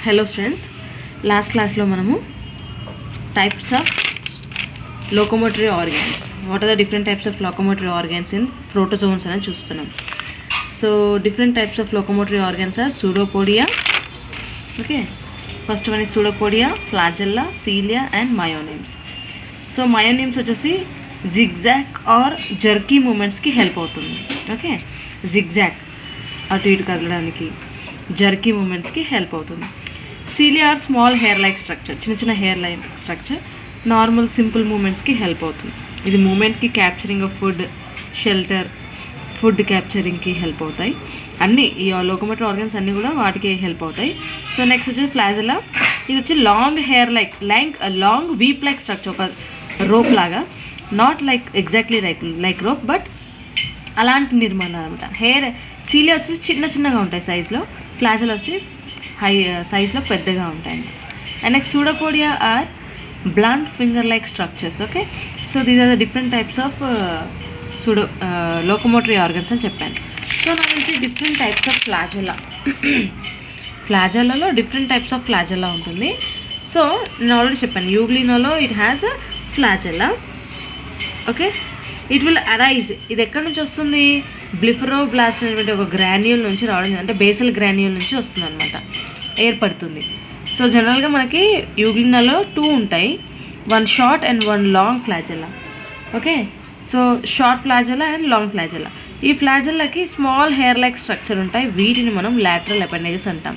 Hello students, last class lo manamu types of locomotory organs. What are the different types of locomotory organs in protozoans ani chustunnam. So different types of locomotory organs are pseudopodia. Okay, first one is pseudopodia, flagella, cilia and myonemes. So myonemes vachesi zigzag or jerky movements ki help avutundi. Okay, zigzag అటు ఇటు కదలడానికి jerky మూమెంట్స్కి help అవుతుంది. Cilia are small hair like structure, చిన్న చిన్న hair like structure normal simple మూమెంట్స్కి help అవుతుంది. ఇది మూమెంట్కి capturing of food, shelter, food క్యాప్చరింగ్కి హెల్ప్ అవుతాయి. అన్నీ ఈ లోకోమోటరీ ఆర్గన్స్ అన్నీ కూడా వాటికి హెల్ప్ అవుతాయి. సో నెక్స్ట్ వచ్చేసి ఫ్లాజెలా. ఇది వచ్చి long hair like long whip like structure, ఒక రోప్ లాగా, not like exactly like rope but అలాంటి నిర్మాణం అనమాట. హెయిర్ సీలియా వచ్చేసి చిన్న చిన్నగా ఉంటాయి సైజ్లో, ఫ్లాజెలా వచ్చి హై సైజ్లో పెద్దగా ఉంటాయి అన్నమాట. And next pseudopodia are blunt finger like structures. Okay, so these are the different types of locomotory organs అని చెప్పాను. సో నాకు తెలిసి డిఫరెంట్ టైప్స్ ఆఫ్ ఫ్లాజెలా, ఫ్లాజెలాలో డిఫరెంట్ టైప్స్ ఆఫ్ ఫ్లాజెలా ఉంటుంది. సో నేను ఆల్రెడీ చెప్పాను, యూగ్లినాలో it has a flagella. Okay, it will arise, ఇది ఎక్కడి నుంచి వస్తుంది, బ్లిఫరోబ్లాస్ట్ అనేటువంటి ఒక గ్రాన్యూల్ నుంచి రావడం, అంటే బేసల్ గ్రాన్యూల్ నుంచి వస్తుంది అనమాట, ఏర్పడుతుంది. సో జనరల్గా మనకి యూగ్లినాలో 2 ఉంటాయి, 1 short and 1 long flagella. Okay, so short flagella and long flagella. ఈ ఫ్లాజెల్లాకి స్మాల్ హెయిర్ లైక్ స్ట్రక్చర్ ఉంటాయి, వీటిని మనం లాటరల్ అపెండేజెస్ అంటాం,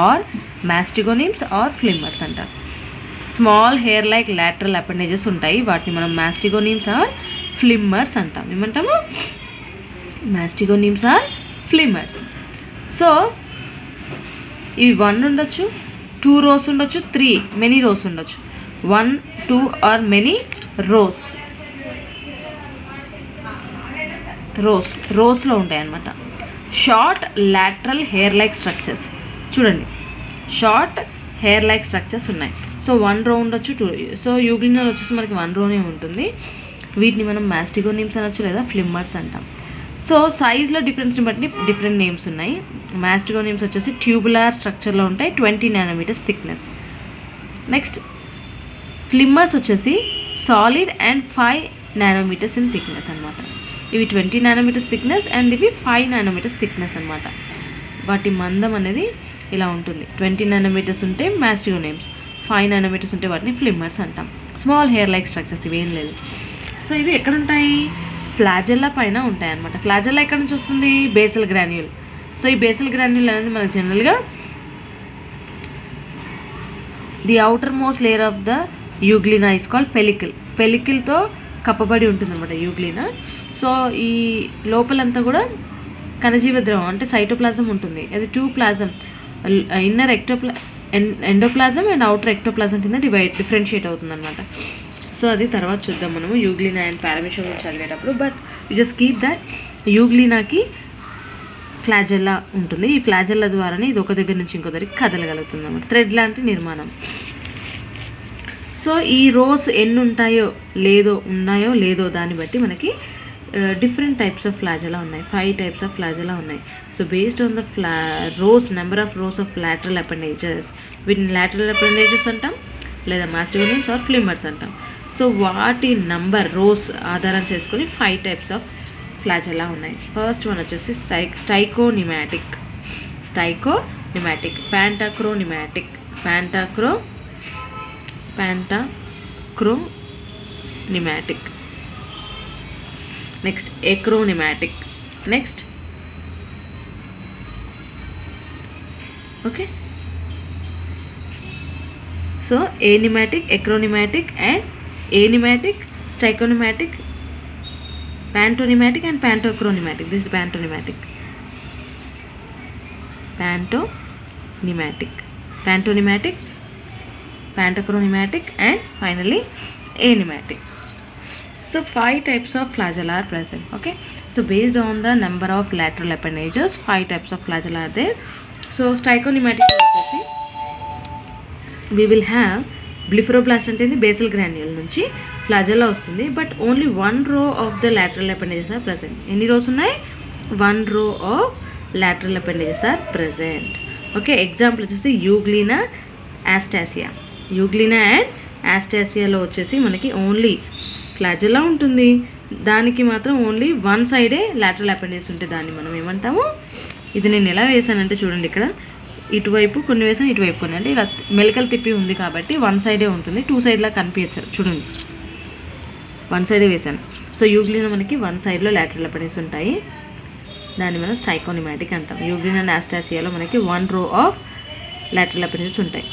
ఆర్ మాస్టిగోనిమ్స్ ఆర్ ఫ్లిమ్మర్స్ అంటాం. Small hair like lateral appendages ఉంటాయి, వాటిని మనం మాస్టిగోనిమ్స్ ఆర్ ఫ్లిమ్మర్స్ అంటాం. ఏమంటాము? మాస్టిగోనిమ్స్ ఆర్ ఫ్లిమ్మర్స్. సో ఇవి 1 ఉండొచ్చు, 2 రోస్ ఉండొచ్చు, 3 మెనీ రోస్ ఉండొచ్చు, 1, 2 ఆర్ మెనీ రోస్లో ఉంటాయి అన్నమాట. Short lateral hair like structures, చూడండి షార్ట్ హెయిర్ లైక్ స్ట్రక్చర్స్ ఉన్నాయి. సో 1 రో ఉండొచ్చు, 2. సో యూగ్లినాల్ వచ్చేసి మనకి 1 రోనే ఉంటుంది. వీటిని మనం మాస్టిగోనిమ్స్ అనొచ్చు లేదా ఫ్లిమ్మర్స్ అంటాం. సో సైజ్లో డిఫరెన్స్ని బట్టి డిఫరెంట్ నేమ్స్ ఉన్నాయి. మాస్టిగోనిమ్స్ వచ్చేసి ట్యూబులార్ స్ట్రక్చర్లో ఉంటాయి, 20 నానోమీటర్స్ థిక్నెస్. నెక్స్ట్ ఫ్లిమ్మర్స్ వచ్చేసి solid and 5 nanometres in thickness అనమాట. ఇవి 20 నానోమీటర్స్ థిక్నెస్ అండ్ ఇవి 5 నానోమీటర్స్ థిక్నెస్ అనమాట. వాటి మందం అనేది ఇలా ఉంటుంది. 20 నానోమీటర్స్ ఉంటే మాస్టిగోనిమ్స్, 5 నానోమీటర్స్ ఉంటే వాటిని ఫ్లిమ్మర్స్ అంటాం. స్మాల్ హెయిర్ లైక్ స్ట్రక్చర్స్, ఇవేం లేదు. సో ఇవి ఎక్కడ ఉంటాయి? ఫ్లాజెల్లా పైన ఉంటాయి అన్నమాట. ఫ్లాజెల్లా ఎక్కడ నుంచి వస్తుంది? Basal granule. సో ఈ బేసల్ గ్రాన్యూల్ అనేది మనకు జనరల్గా the outermost layer of the euglena is called pellicle. పెలికిల్తో కప్పబడి ఉంటుంది అనమాట యూగ్లినా. సో ఈ లోపలంతా కూడా కణజీవ ద్రవం అంటే సైటోప్లాజం ఉంటుంది. అది 2 plasm, inner endoplasm and outer ectoplasm కింద డిఫరెన్షియేట్ అవుతుంది అనమాట. సో అది తర్వాత చూద్దాం మనము యూగ్లినా అండ్ పారామీషియం చదివేటప్పుడు. But you just keep that యూగ్లినాకి ఫ్లాజెల్లా ఉంటుంది. ఈ ఫ్లాజెల్లా ద్వారానే ఇది ఒక దగ్గర నుంచి ఇంకో దగ్గరికి కదలగలుగుతుంది అన్నమాట, థ్రెడ్ లాంటి నిర్మాణం. సో ఈ రోస్ ఎన్ని ఉన్నాయో లేదో దాన్ని బట్టి మనకి డిఫరెంట్ టైప్స్ ఆఫ్ ఫ్లాజెలా ఉన్నాయి. 5 టైప్స్ ఆఫ్ ఫ్లాజెలా ఉన్నాయి. So based on the number of rows of lateral appendages, వీటిని లాటరల్ అపెండేజెస్ అంటాం లేదా మాస్టిగోనిమ్స్ ఆర్ ఫ్లిమ్మర్స్ అంటాం. సో వాటి నంబర్ రోస్ ఆధారం చేసుకొని 5 టైప్స్ ఆఫ్ ఫ్లాజెలా ఉన్నాయి. ఫస్ట్ వన్ వచ్చేసి stichonematic, pantacronematic, next acronematic, next okay. So anematic, acronematic and anematic, stichonematic, pantonematic and pantacronematic. This is pantonematic, pantacronematic and finally anematic. So 5 types of flagella are present. Okay, so based on the number of lateral appendages, 5 types of flagella are there. So steichonimatic వచ్చేసి we will have blepharoplast అంటే basal granule నుంచి flagella వస్తుంది. But only 1 row of the lateral appendages are present. ఎన్ని rows ఉన్నాయి? 1 row ఆఫ్ lateral appendages are present. Okay, example వచ్చేసి Euglena Astasia. Euglena and యాస్టాసియాలో వచ్చేసి మనకి ఓన్లీ ఫ్లాజెల్లా ఉంటుంది, దానికి మాత్రం ఓన్లీ వన్ సైడే లాటరల్ అపెండిక్స్ ఉంటుంది. దాన్ని మనం ఏమంటాము, ఇది నేను ఎలా వేసానంటే చూడండి, ఇక్కడ ఇటువైపు కొన్ని వేసాను, ఇటువైపు కొన్ని, అంటే ఇలా మెలికలు తిప్పి ఉంది కాబట్టి వన్ సైడే ఉంటుంది, టూ సైడ్లా కనిపించారు చూడండి, వన్ సైడే వేసాను. సో యూగ్లీనా మనకి వన్ సైడ్లో లాటరల్ అపెండిక్స్ ఉంటాయి, దాన్ని మనం స్టైకోనిమాటిక్ అంటాం. యూగ్లీనా అండ్ యాస్టాసియాలో మనకి వన్ రో ఆఫ్ లాటరల్ అపెండిక్స్ ఉంటాయి.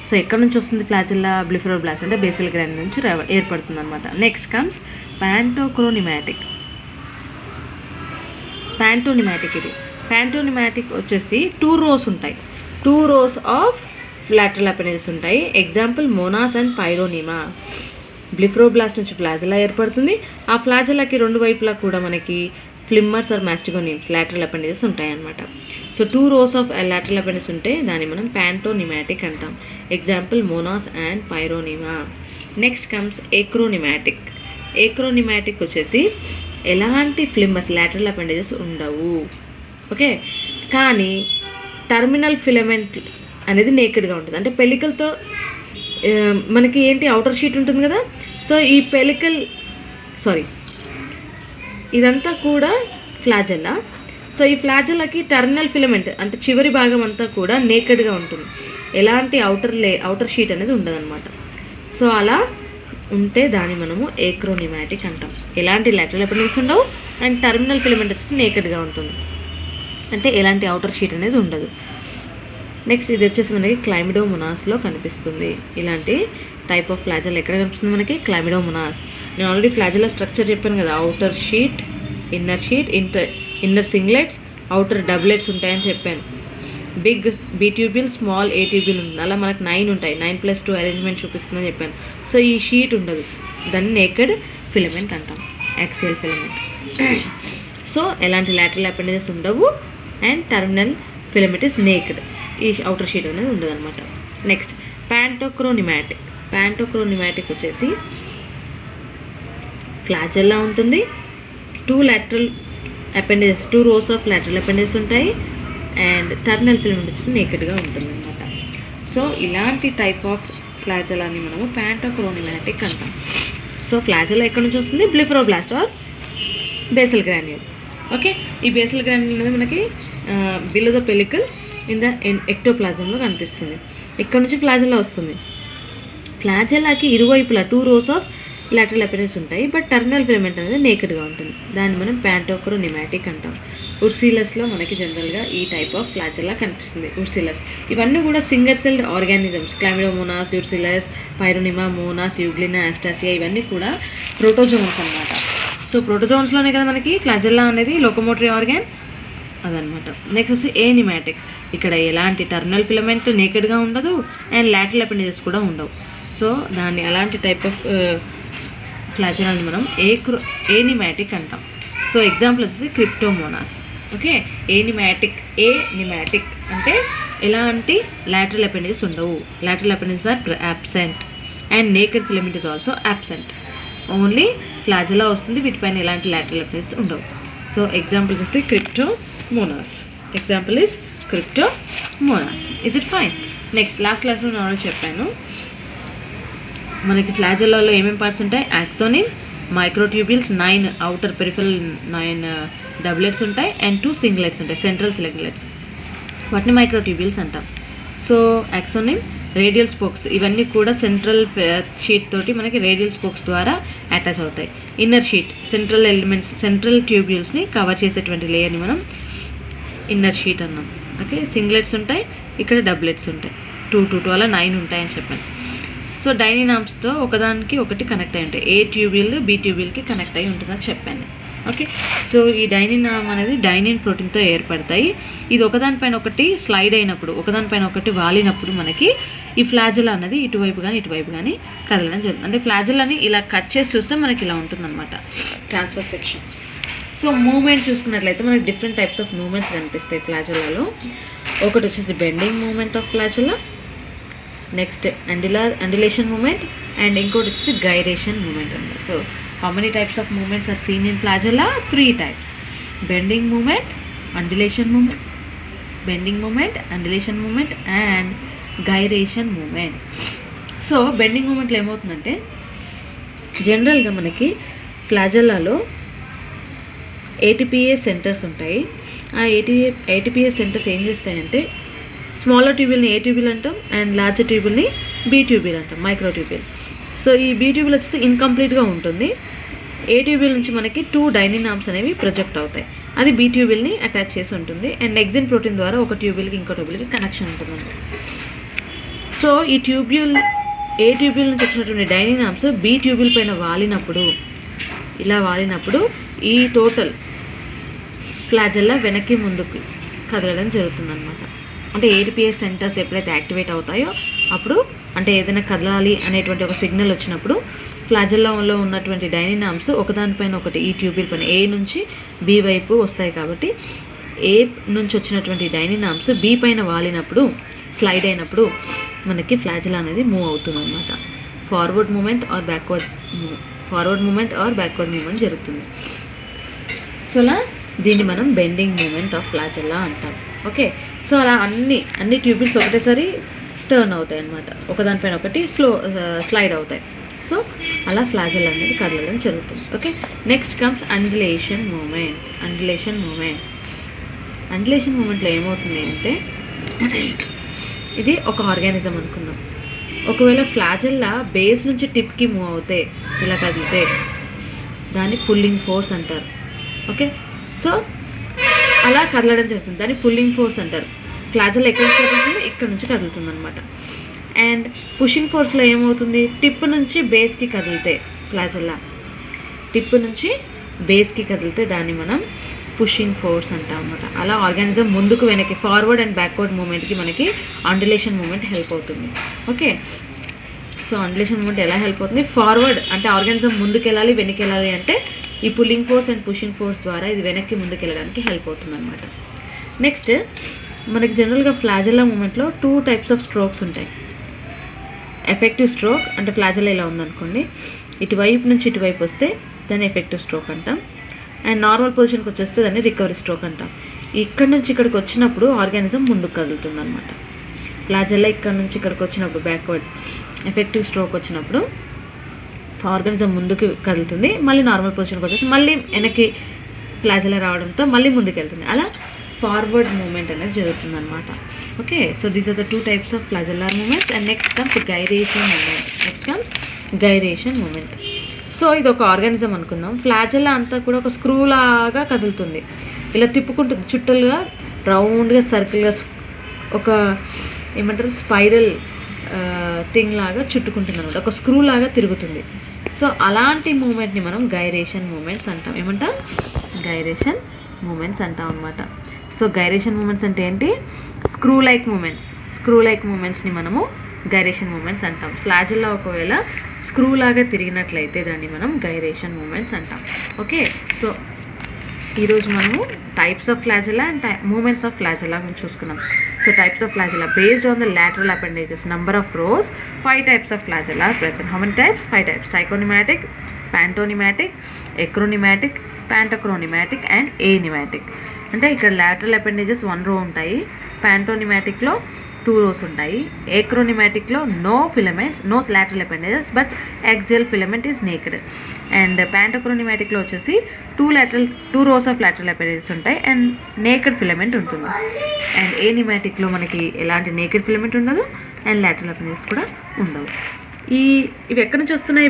సో ఎక్కడ నుంచి వస్తుంది ఫ్లాజెల్లా? బ్లిఫరోబ్లాస్ట్ అంటే బేసిల్ గ్రాండ్ నుంచి ఏర్పడుతుంది అనమాట. Next comes pantacronematic. ఇది ప్యాంటోనిమాటిక్ వచ్చేసి 2 rows ఉంటాయి, 2 rows ఆఫ్ లాటరల్ అపెండిక్స్ ఉంటాయి. Example monas and peranema. Blepharoplast నుంచి ఫ్లాజెల్లా ఏర్పడుతుంది, ఆ ఫ్లాజెల్లాకి 2 వైపులా కూడా మనకి flimmers or mastigonemes lateral appendix ఉంటాయి అన్నమాట. So 2 rows of lateral appendix ఉంటే దాన్ని మనం ప్యాంటోనిమాటిక్ అంటాం. Example monas and peranema. Next comes acronematic. Acronematic వచ్చేసి ఎలాంటి ఫ్లిమ్మర్స్ లాటరల్ అపెండిక్స్ ఉండవు, ఓకే, కానీ టర్మినల్ ఫిలమెంట్ అనేది నేకెడ్గా ఉంటుంది. అంటే పెలికల్తో మనకి ఏంటి అవుటర్ షీట్ ఉంటుంది కదా, సో ఈ ఇదంతా కూడా ఫ్లాజెల్లా. సో ఈ ఫ్లాజెల్లాకి టర్మినల్ ఫిలమెంట్ అంటే చివరి భాగం అంతా కూడా నేకెడ్గా ఉంటుంది, ఎలాంటి అవుటర్ షీట్ అనేది ఉండదన్నమాట. సో అలా ఉంటే దాన్ని మనము ఏక్రోనిమాటిక్ అంటాం. ఎలాంటి లాటరల్ అపెండిక్స్ ఉండవు అండ్ టర్మినల్ ఫిలమెంట్ వచ్చేసి నేకెడ్గా ఉంటుంది, అంటే ఎలాంటి అవుటర్ షీట్ అనేది ఉండదు. నెక్స్ట్ ఇది వచ్చేసి మనకి క్లైమిడోమోనాస్లో కనిపిస్తుంది. ఇలాంటి టైప్ ఆఫ్ ఫ్లాజెల్లా ఎక్కడ కనిపిస్తుంది మనకి? క్లైమిడోమోనాస్. నేను ఆల్రెడీ ఫ్లాజెల్లా స్ట్రక్చర్ చెప్పాను కదా, outer sheet, inner sheet, inner singlets, outer doublets ఉంటాయని చెప్పాను. Big B tubule, small A tubule ఉంటుంది, అలా మనకు 9 ఉంటాయి. 9+2 అరేంజ్మెంట్ చూపిస్తుందని చెప్పాను. సో ఈ షీట్ ఉండదు, దాన్ని నేకెడ్ ఫిలమెంట్ అంటాం, యాక్సియల్ ఫిలమెంట్. సో ఎలాంటి లాటరల్ అపెండిక్స్ ఉండవు and terminal filament is naked, ఈ అవుటర్ షీట్ అనేది ఉండదు అనమాట. నెక్స్ట్ ప్యాంటోక్రోనిమాటిక్. ప్యాంటోక్రోనిమాటిక్ వచ్చేసి ఫ్లాజెల్లా ఉంటుంది, 2 rows ఆఫ్ లాటరల్ అపెండిక్స్ ఉంటాయి అండ్ టర్మినల్ ఫిలమెంట్ వచ్చేసి నేకెడ్గా ఉంటుంది అనమాట. సో ఇలాంటి టైప్ ఆఫ్ ఫ్లాజెల్లాని మనము ప్యాంటోక్రోనిమాటిక్ అంటాం. సో ఫ్లాజెల్లా ఎక్కడి నుంచి వస్తుంది? Blepharoplast or basal granule. Okay, ఈ బేసిల్ గ్రాన్యూల్ అనేది మనకి below the pellicle in the ఎక్టోప్లాజంలో కనిపిస్తుంది. ఇక్కడ నుంచి ఫ్లాజెల్లా వస్తుంది. ఫ్లాజెల్లాకి ఇరువైపులా 2 rows ఆఫ్ లాటరల్ అపెండిక్స్ ఉంటాయి, బట్ టర్మినల్ ఫిలమెంట్ అనేది నేకెడ్గా ఉంటుంది, దాన్ని మనం ప్యాంటోక్రోనిమాటిక్ అంటాం. ఉర్సిలస్లో మనకి జనరల్గా ఈ టైప్ ఆఫ్ ఫ్లాజెల్లా కనిపిస్తుంది. ఉర్సిలస్ ఇవన్నీ కూడా single celled organisms. Chlamydomonas, urceolus, peranema, monas, euglena, astasia ఇవన్నీ కూడా ప్రోటోజోన్స్ అన్నమాట. సో ప్రోటోజోన్స్లోనే కదా మనకి ఫ్లాజెల్లా అనేది లోకోమోటరీ ఆర్గాన్ అదనమాట. నెక్స్ట్ వచ్చి ఏనిమాటిక్. ఇక్కడ ఎలాంటి టర్మినల్ ఫిలమెంట్ నేకెడ్గా ఉండదు అండ్ లాటరల్ అపెండిక్స్ కూడా ఉండవు. సో దాన్ని అలాంటి టైప్ ఆఫ్ ఫ్లాజెల్లాని మనం ఏనిమాటిక్ అంటాం. సో ఎగ్జాంపుల్ వచ్చేసి క్రిప్టోమోనాస్. ఓకే, ఏనిమాటిక్ అంటే ఎలాంటి లాటరల్ అపెండిక్స్ ఉండవు, lateral appendix are absent and naked filament is also absent. Only flagella వస్తుంది, వీటిపైన ఎలాంటి లాటరల్ అపెండిక్స్ ఉండవు. సో ఎగ్జాంపుల్ వచ్చేసి cryptomonas. Example is cryptomonas. Is it fine? Next last క్లాస్లో నేను చెప్పాను మనకి ఫ్లాజెల్లాలో ఏమేమి పార్ట్స్ ఉంటాయి? Axoneme, microtubules, 9 outer peripheral 9 doublets ఉంటాయి అండ్ 2 సింగ్లెట్స్ ఉంటాయి, సెంట్రల్ సింగ్లెట్స్, వాటిని మైక్రోట్యూబ్యూల్స్ అంటాం. సో యాక్సోనిమ్, రేడియల్ స్పోక్స్ ఇవన్నీ కూడా సెంట్రల్ షీట్ తోటి మనకి రేడియల్ స్పోక్స్ ద్వారా అటాచ్ అవుతాయి. Inner sheet central elements, central ట్యూబ్యూల్స్ని కవర్ చేసేటువంటి లేయర్ని మనం ఇన్నర్ షీట్ అన్నాం. ఓకే, సింగ్లెట్స్ ఉంటాయి, ఇక్కడ డబ్లెట్స్ ఉంటాయి, 2 అలా 9 ఉంటాయని చెప్పాను. సో డైనినామ్స్తో ఒకదానికి ఒకటి కనెక్ట్ అయి ఉంటాయి, ఏ ట్యూబ్యూల్ బి ట్యూబ్యూల్కి కనెక్ట్ అయి ఉంటుందని చెప్పాను. ఓకే, సో ఈ డైనినామ్ అనేది డైనిన్ ప్రోటీన్తో ఏర్పడతాయి. ఇది ఒకదానిపైన ఒకటి స్లైడ్ అయినప్పుడు, ఒకదానిపైన ఒకటి వాలినప్పుడు మనకి ఈ ఫ్లాజెల్లా అనేది ఇటువైపు కానీ కదలడం జరుగుతుంది. అంటే ఫ్లాజెల్లాని ఇలా కట్ చేసి చూస్తే మనకి ఇలా ఉంటుందన్నమాట ట్రాన్స్ఫర్ సెక్షన్. సో మూమెంట్ చూసుకున్నట్లయితే మనకి డిఫరెంట్ టైప్స్ ఆఫ్ మూమెంట్స్ కనిపిస్తాయి ఫ్లాజెల్లాలో. ఒకటి వచ్చేసి bending movement of flagella, next undulation movement and ఇంకోటి వచ్చేసి గైరేషన్ మూమెంట్ అన్నమాట. So how many types of movements are seen in flagella? 3 types: bending movement, undulation movement bending movement, undulation movement and gyration movement. So bending మూమెంట్లో ఏమవుతుందంటే జనరల్గా మనకి ఫ్లాజెల్లాలో ATPA centres ఉంటాయి. ఆ ATPA centres ఏం చేస్తాయంటే స్మాలర్ ట్యూబుల్ని A ట్యూబుల్ అంటాం and larger ట్యూబుల్ని B tubal అంటాం, మైక్రో ట్యూబుల్. సో ఈ B ట్యూబుల్ వచ్చేసి ఇన్కంప్లీట్గా ఉంటుంది. A ట్యూబుల్ నుంచి మనకి 2 డైనినామ్స్ అనేవి ప్రొజెక్ట్ అవుతాయి. అది B ట్యూబుల్ని అటాచ్ చేసి ఉంటుంది అండ్ ఎగ్జిన్ ప్రోటీన్ ద్వారా ఒక ట్యూబుల్కి ఇంకో ట్యూబుల్కి కనెక్షన్ ఉంటుంది. సో ఈ A ట్యూబుల్ నుంచి వచ్చినటువంటి డైనినామ్స్ B ట్యూబుల్ పైన వాలినప్పుడు ఈ టోటల్ ఫ్లాజెల్లా వెనక్కి ముందుకు కదలడం జరుగుతుందన్నమాట. అంటే ATPA సెంటర్స్ ఎప్పుడైతే యాక్టివేట్ అవుతాయో అప్పుడు అంటే ఏదైనా కదలాలి అనేటువంటి ఒక సిగ్నల్ వచ్చినప్పుడు ఫ్లాజెల్లాలో ఉన్నటువంటి డైనినామ్స్ ఒకదానిపైన ఒకటి ఈ ట్యూబుల్ పైన A నుంచి B వైపు వస్తాయి. కాబట్టి A నుంచి వచ్చినటువంటి డైనినామ్స్ B పైన వాలినప్పుడు స్లైడ్ అయినప్పుడు మనకి ఫ్లాజెల్లా అనేది మూవ్ అవుతుంది అన్నమాట. Forward movement or backward movement జరుగుతుంది. సో అలా దీన్ని మనం బెండింగ్ మూమెంట్ ఆఫ్ ఫ్లాజెల్లా అంటాం. ఓకే, సో అలా అన్ని ట్యూబుల్స్ ఒకటేసారి టర్న్ అవుతాయి అన్నమాట, ఒకదానిపైన ఒకటి స్లైడ్ అవుతాయి. సో అలా ఫ్లాజెల్లా అనేది కదలడం జరుగుతుంది. ఓకే, నెక్స్ట్ కమ్స్ అండులేషన్ మూమెంట్లో ఏమవుతుంది అంటే ఇది ఒక ఆర్గానిజం అనుకుందాం. ఒకవేళ ఫ్లాజెల్లా బేస్ నుంచి టిప్కి మూవ్ అవుతే ఇలా కదిలితే దాన్ని పుల్లింగ్ ఫోర్స్ అంటారు. ఓకే, సో అలా కదలడం జరుగుతుంది, దాన్ని పుల్లింగ్ ఫోర్స్ అంటారు. ఫ్లాజెల్లా ఎక్కడి నుంచి కదులుతుంది, ఇక్కడ నుంచి కదులుతుంది అనమాట. అండ్ పుషింగ్ ఫోర్స్లో ఏమవుతుంది, టిప్ నుంచి బేస్కి కదిలితే ఫ్లాజెల్లా టిప్ నుంచి బేస్కి కదిలితే దాన్ని మనం పుషింగ్ ఫోర్స్ అంటాం అన్నమాట. అలా ఆర్గానిజం ముందుకు వెనక్కి ఫార్వర్డ్ అండ్ బ్యాక్వర్డ్ మూమెంట్కి మనకి అండులేషన్ మూమెంట్ హెల్ప్ అవుతుంది. ఓకే, సో అండులేషన్ మూమెంట్ ఎలా హెల్ప్ అవుతుంది, ఫార్వర్డ్ అంటే ఆర్గానిజం ముందుకు వెళ్ళాలి వెనక్కి వెళ్ళాలి అంటే ఈ pulling force and pushing force ద్వారా ఇది వెనక్కి ముందుకు వెళ్ళడానికి హెల్ప్ అవుతుంది అనమాట. నెక్స్ట్ మనకి జనరల్గా ఫ్లాజెల్లా మూమెంట్లో 2 టైప్స్ ఆఫ్ స్ట్రోక్స్ ఉంటాయి. ఎఫెక్టివ్ స్ట్రోక్ అంటే ఫ్లాజెల్లా ఇలా ఉందనుకోండి, ఇటువైపు నుంచి ఇటువైపు వస్తే దాన్ని ఎఫెక్టివ్ స్ట్రోక్ అంటాం. అండ్ నార్మల్ పొజిషన్కి వచ్చేస్తే దాన్ని రికవరీ స్ట్రోక్ అంటాం. ఇక్కడ నుంచి ఇక్కడికి వచ్చినప్పుడు ఆర్గానిజం ముందుకు కదులుతుంది అనమాట. ఫ్లాజెల్లా ఇక్కడ నుంచి ఇక్కడికి వచ్చినప్పుడు బ్యాక్వర్డ్ ఎఫెక్టివ్ స్ట్రోక్ వచ్చినప్పుడు ఆర్గానిజం ముందుకు కదులుతుంది, మళ్ళీ నార్మల్ పొజిషన్కి వచ్చేసి మళ్ళీ వెనక్కి ఫ్లాజెల్లా రావడంతో మళ్ళీ ముందుకు వెళ్తుంది. అలా ఫార్వర్డ్ మూమెంట్ అనేది జరుగుతుంది అనమాట. Okay, so these are the 2 types of flagellar movements. And next comes gyration movement. So ఇది ఒక ఆర్గానిజం అనుకుందాం. ఫ్లాజెల్లా అంతా కూడా ఒక స్క్రూ లాగా కదులుతుంది, ఇలా తిప్పుకుంటుంది, చుట్టలుగా రౌండ్గా సర్కిల్గా ఒక ఏమంటారు స్పైరల్ థింగ్ లాగా చుట్టుకుంటుంది అనమాట, ఒక స్క్రూ లాగా తిరుగుతుంది. సో అలాంటి మూమెంట్ని మనం గైరేషన్ మూమెంట్స్ అంటాం. ఏమంటాం, గైరేషన్ మూమెంట్స్ అంటాం అనమాట. సో గైరేషన్ మూమెంట్స్ అంటే ఏంటి, స్క్రూ లైక్ మూమెంట్స్ని మనము గైరేషన్ మూమెంట్స్ అంటాం. ఫ్లాజెల్లా ఒకవేళ స్క్రూ లాగా తిరిగినట్లయితే దాన్ని మనం గైరేషన్ మూమెంట్స్ అంటాం. ఓకే, సో ఈరోజు మనము types of flagella and movements of flagella గురించి చూసుకున్నాం. So types of flagella based on the lateral appendages, number of rows, 5 types of flagella are present. How many types? 5 types. Trichonematic, pantonymatic, acronematic, pantocronematic and anematic. అంటే ఇక్కడ lateral appendages 1 row ఉంటాయి, pantonymaticలో 2 rows ఉంటాయి, acronematicలో no filaments, no lateral appendages but axial filament is naked, and pantocronematicలో వచ్చేసి 2 rows of lateral appendages ఉంటాయి and naked filament ఉంటుంది. And anematicలో మనకి ఎలాంటి naked filament ఉండదు అండ్ lateral appendages కూడా ఉండవు. ఇవి ఎక్కడి నుంచి వస్తున్నాయి,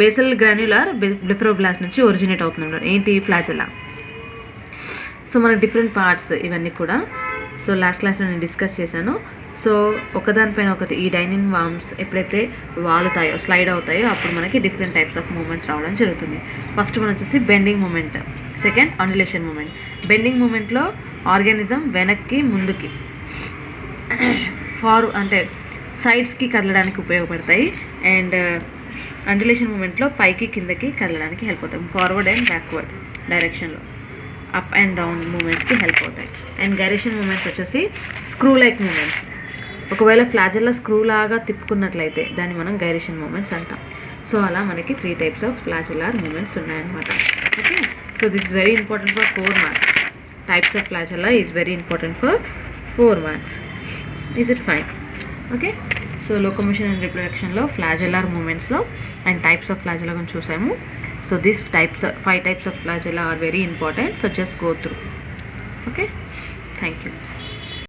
బేసల్ గ్రాన్యులార్ బ్లెఫరోబ్లాస్ట్ నుంచి ఒరిజినేట్ అవుతుంది ఏంటి, ఫ్లాజెల్లా. సో మనకి డిఫరెంట్ పార్ట్స్ ఇవన్నీ కూడా సో లాస్ట్ క్లాస్లో నేను డిస్కస్ చేశాను. సో ఒకదానిపైన ఒకటి ఈ డైనిన్ వామ్స్ ఎప్పుడైతే వాలుతాయో స్లైడ్ అవుతాయో అప్పుడు మనకి డిఫరెంట్ టైప్స్ ఆఫ్ మూమెంట్స్ రావడం జరుగుతుంది. ఫస్ట్ మనం వచ్చేసి bending movement, second undulation movement. Bending మూమెంట్లో ఆర్గానిజం వెనక్కి ముందుకి అంటే సైడ్స్కి కదలడానికి ఉపయోగపడతాయి. అండ్ అండులేషన్ మూమెంట్లో పైకి కిందకి కదలడానికి హెల్ప్ అవుతాయి, ఫార్వర్డ్ అండ్ బ్యాక్వర్డ్ డైరెక్షన్లో అప్ అండ్ డౌన్ మూమెంట్స్కి హెల్ప్ అవుతాయి. అండ్ గైరేషన్ మూమెంట్స్ వచ్చేసి స్క్రూ లైక్ మూమెంట్స్. ఒకవేళ ఫ్లాజెల్లా స్క్రూ లాగా తిప్పుకున్నట్లయితే దాన్ని మనం గైరేషన్ మూమెంట్స్ అంటాం. సో అలా మనకి 3 types ఆఫ్ ఫ్లాజెల్లార్ మూమెంట్స్ ఉన్నాయన్నమాట. Okay, so this is very important for 4 marks. Types of flagella is very important for 4 marks. Is it fine? Okay. So locomotion and reproduction lo flagellar movements lo and types of flagella gun chusamu. So these types, 5 types of flagella are very important, so just go through. Okay, thank you.